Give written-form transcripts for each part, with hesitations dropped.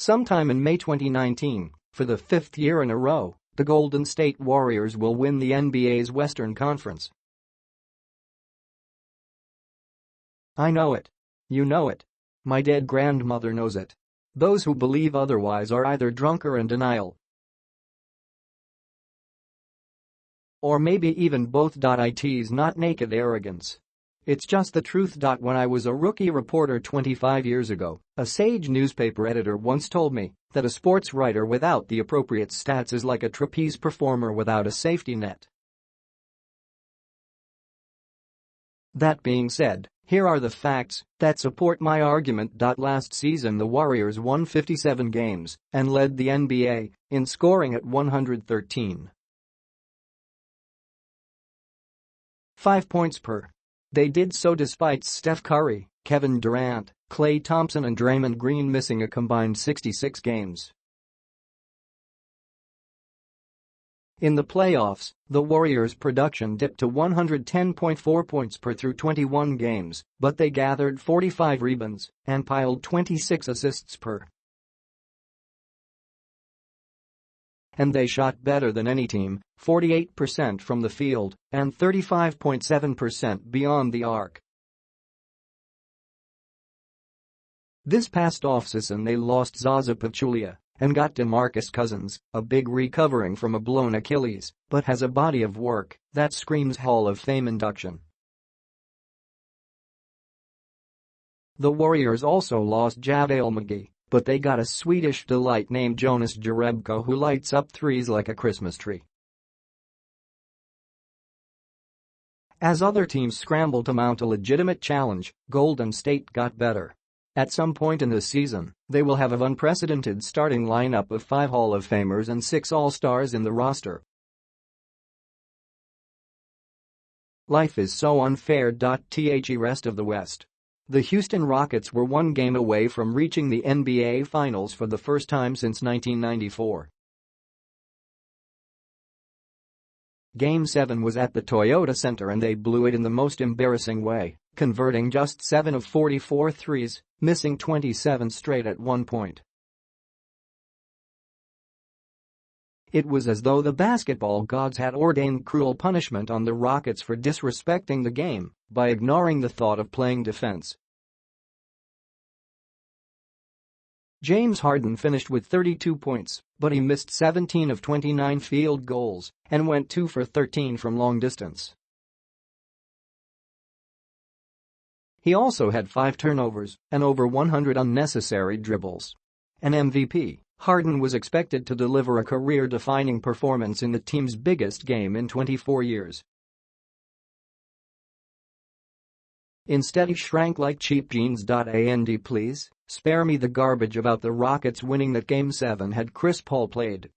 Sometime in May 2019, for the fifth year in a row, the Golden State Warriors will win the NBA's Western Conference. I know it. You know it. My dead grandmother knows it. Those who believe otherwise are either drunk or in denial. Or maybe even both. It's not naked arrogance. It's just the truth. When I was a rookie reporter 25 years ago, a sage newspaper editor once told me that a sports writer without the appropriate stats is like a trapeze performer without a safety net. That being said, here are the facts that support my argument. Last season the Warriors won 57 games and led the NBA in scoring at 113.5 points per. They did so despite Steph Curry, Kevin Durant, Klay Thompson and Draymond Green missing a combined 66 games. In the playoffs, the Warriors' production dipped to 110.4 points per through 21 games, but they gathered 45 rebounds and piled 26 assists per. And they shot better than any team, 48% from the field and 35.7% beyond the arc. This past offseason they lost Zaza Pachulia and got DeMarcus Cousins, a big recovering from a blown Achilles, but has a body of work that screams Hall of Fame induction. The Warriors also lost JaVale McGee, but they got a Swedish delight named Jonas Jerebko who lights up threes like a Christmas tree. As other teams scrambled to mount a legitimate challenge, Golden State got better. At some point in the season, they will have an unprecedented starting lineup of 5 Hall of Famers and 6 All-Stars in the roster. Life is so unfair. The rest of the West. The Houston Rockets were one game away from reaching the NBA Finals for the first time since 1994. Game 7 was at the Toyota Center and they blew it in the most embarrassing way, converting just 7 of 44 threes, missing 27 straight at one point. It was as though the basketball gods had ordained cruel punishment on the Rockets for disrespecting the game by ignoring the thought of playing defense. James Harden finished with 32 points, but he missed 17 of 29 field goals and went 2 for 13 from long distance. He also had 5 turnovers and over 100 unnecessary dribbles. An MVP, Harden was expected to deliver a career-defining performance in the team's biggest game in 24 years. Instead he shrank like cheap jeans. And please, spare me the garbage about the Rockets winning that Game 7 had Chris Paul played.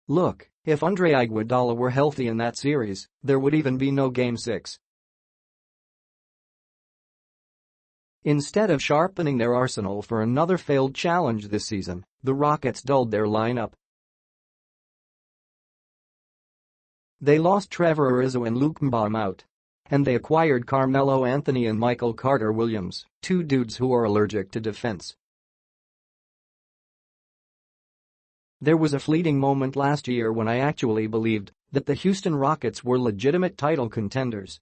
Look, if Andre Iguodala were healthy in that series, there would even be no Game 6. Instead of sharpening their arsenal for another failed challenge this season, the Rockets dulled their lineup. They lost Trevor Ariza and Luke Mbah out. And they acquired Carmelo Anthony and Michael Carter-Williams, 2 dudes who are allergic to defense. There was a fleeting moment last year when I actually believed that the Houston Rockets were legitimate title contenders.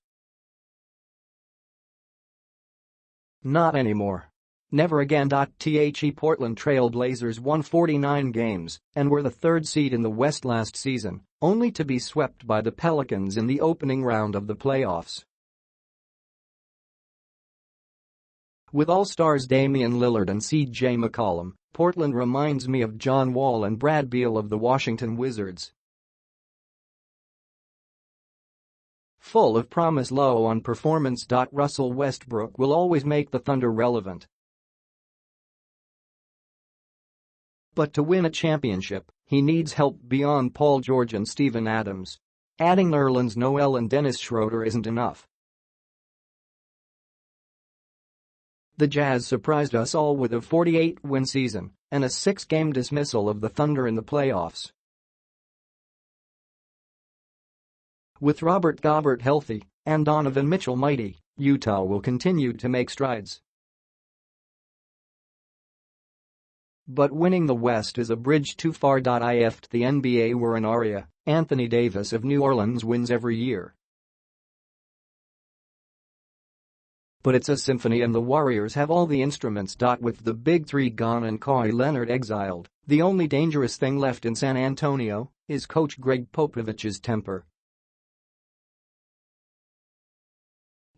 Not anymore. Never again. Portland Trail Blazers won 49 games and were the 3rd seed in the West last season, only to be swept by the Pelicans in the opening round of the playoffs. With All-Stars Damian Lillard and C.J. McCollum, Portland reminds me of John Wall and Brad Beal of the Washington Wizards. Full of promise, low on performance. Russell Westbrook will always make the Thunder relevant. But to win a championship, he needs help beyond Paul George and Steven Adams. Adding Nerlens Noel and Dennis Schroeder isn't enough. The Jazz surprised us all with a 48-win season and a 6-game dismissal of the Thunder in the playoffs. With Robert Gobert healthy and Donovan Mitchell mighty, Utah will continue to make strides. But winning the West is a bridge too far. If the NBA were an aria, Anthony Davis of New Orleans wins every year. But it's a symphony and the Warriors have all the instruments. With the big three gone and Kawhi Leonard exiled, the only dangerous thing left in San Antonio is coach Greg Popovich's temper.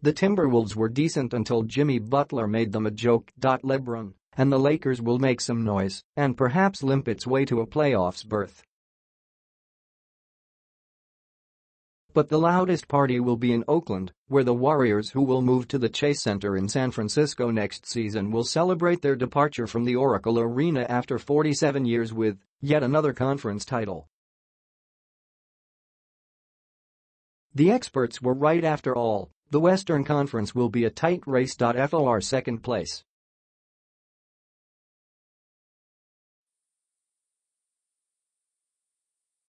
The Timberwolves were decent until Jimmy Butler made them a joke. LeBron and the Lakers will make some noise and perhaps limp its way to a playoffs berth. But the loudest party will be in Oakland, where the Warriors, who will move to the Chase Center in San Francisco next season, will celebrate their departure from the Oracle Arena after 47 years with yet another conference title. The experts were right after all. The Western Conference will be a tight race. For second place,